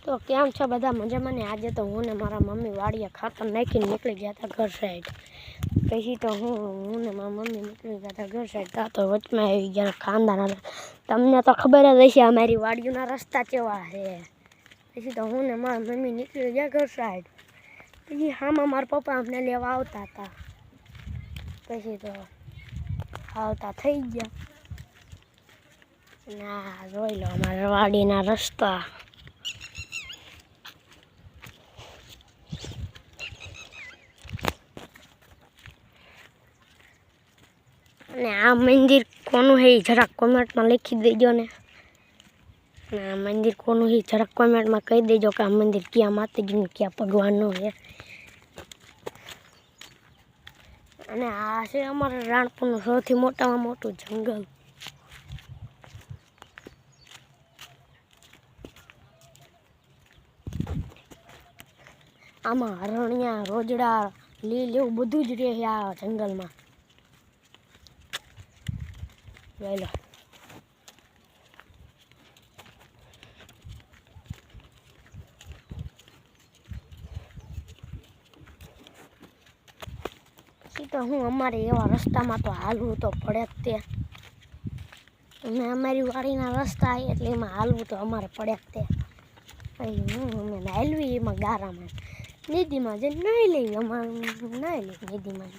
તો કેમ છો બધા મજામાં ને? આજે તો હું ને મારા મમ્મી વાડીએ ખાતર નાખીને નીકળી ગયા હતા ઘર સાઈડ. પછી તો હું ને મારા મમ્મી નીકળી ગયા હતા ઘર સાઈડ. તો વચમાં આવી ગયા ખાંદાના. તમને તો ખબર જ હશે અમારી વાડીઓના રસ્તા કેવા છે. પછી તો હું ને મારા મમ્મી નીકળી ગયા ઘર સાઈડ. પછી હામાં મારા પપ્પા અમને લેવા આવતા હતા. પછી તો આવતા થઈ ગયા. ના જોઈ લો અમારા વાડીના રસ્તા. અને આ મંદિર કોનું છે જરાક કોમેન્ટમાં લખી દેજો ને. અને આ મંદિર કોનું છે જરાક કોમેન્ટમાં કહી દેજો કે આ મંદિર ક્યાં માતાજીનું ક્યાં ભગવાનનું છે. અને આ છે અમારા રાણપુરનું સૌથી મોટામાં મોટું જંગલ. આમાં હરણિયા રોજડા લીલ એવું બધું જ રહે છે આ જંગલમાં. જોઈ લો. પછી તો હું અમારે એવા રસ્તામાં તો હાલવું તો પડે જ તે. અને અમારી વાડીના રસ્તા એટલે એમાં હાલવું તો અમારે પડે જ તે. પછી અમે હાલવી એમાં ગારામાં નદીમાં જઈને નાહી લેવી. અમારે નાહી લેવી નદીમાં.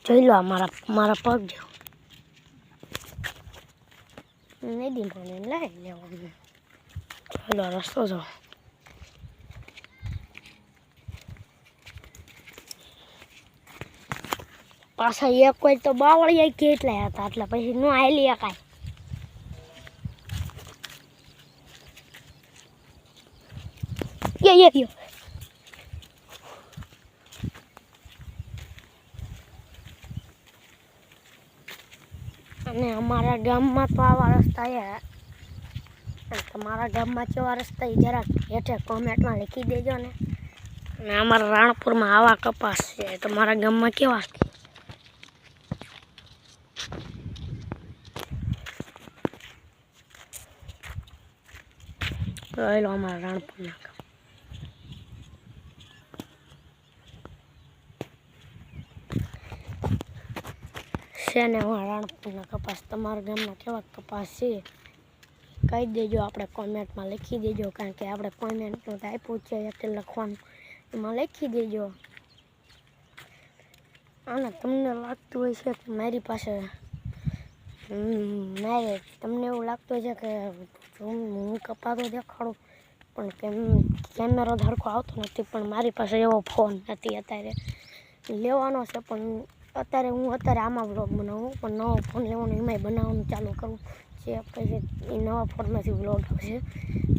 જોઈ લો મારા પગ જો નદીમાં ને લઈ લેવાનું. જોઈ લો રસ્તો જો. પાછા એક કોઈ તો બાવળિયા કેટલા હતા એટલે પછી ન હાલી શકાય. યો અને અમારા ગામમાં તો આવા રસ્તા છે. તમારા ગામમાં કેવા રસ્તા એ જરાક હેઠે કોમેન્ટમાં લખી દેજો ને. અને અમારા રાણપુરમાં આવા કપાસ છે. તમારા ગામમાં કેવા છે? જોઈ લો અમારા રાણપુરના છે ને અમારા રાણપુરના કપાસ. તમારા ગામના કેવા કપાસ છે કહી દેજો. આપણે કોમેન્ટમાં લખી દેજો. કારણ કે આપણે કોમેન્ટનું તો આપ્યું છે એટલે લખવાનું, એમાં લખી દેજો. અને તમને લાગતું હોય છે કે મારી પાસે તમને એવું લાગતું હોય છે કે હું કપાતો દેખાડું પણ કેમેરો ધડકો આવતો નથી. પણ મારી પાસે એવો ફોન નથી અત્યારે લેવાનો છે. પણ અત્યારે આમાં વ્લોગ બનાવું. પણ નવો ફોન લેવાનો એમાંય બનાવવાનું ચાલુ કરું છે. પછી એ નવા ફોનમાંથી વ્લોગ આવશે.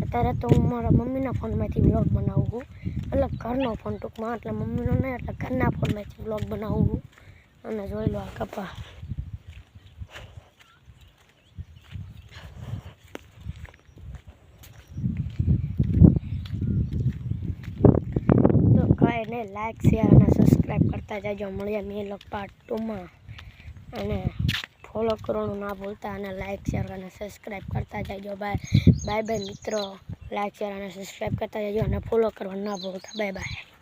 અત્યારે તો હું મારા મમ્મીના ફોનમાંથી વ્લોગ બનાવું છું. એટલે ઘરનો ફોન ટૂંકમાં. એટલે મમ્મીનો નહીં એટલે ઘરના ફોનમાંથી વ્લોગ બનાવું છું. અને જોઈ લો આ કપા. ને લાઈક શેર અને સબસ્ક્રાઈબ કરતા જાજો. મળીએ મેં પાર્ટ 2માં. અને ફોલો કરવાનું ના ભૂલતા. અને લાઈક શેર અને સબસ્ક્રાઈબ કરતા જાજો. બાય બાય મિત્રો. લાઈક શેર અને સબસ્ક્રાઈબ કરતા જાજો અને ફોલો કરવાનું ના ભૂલતા. Bye bye.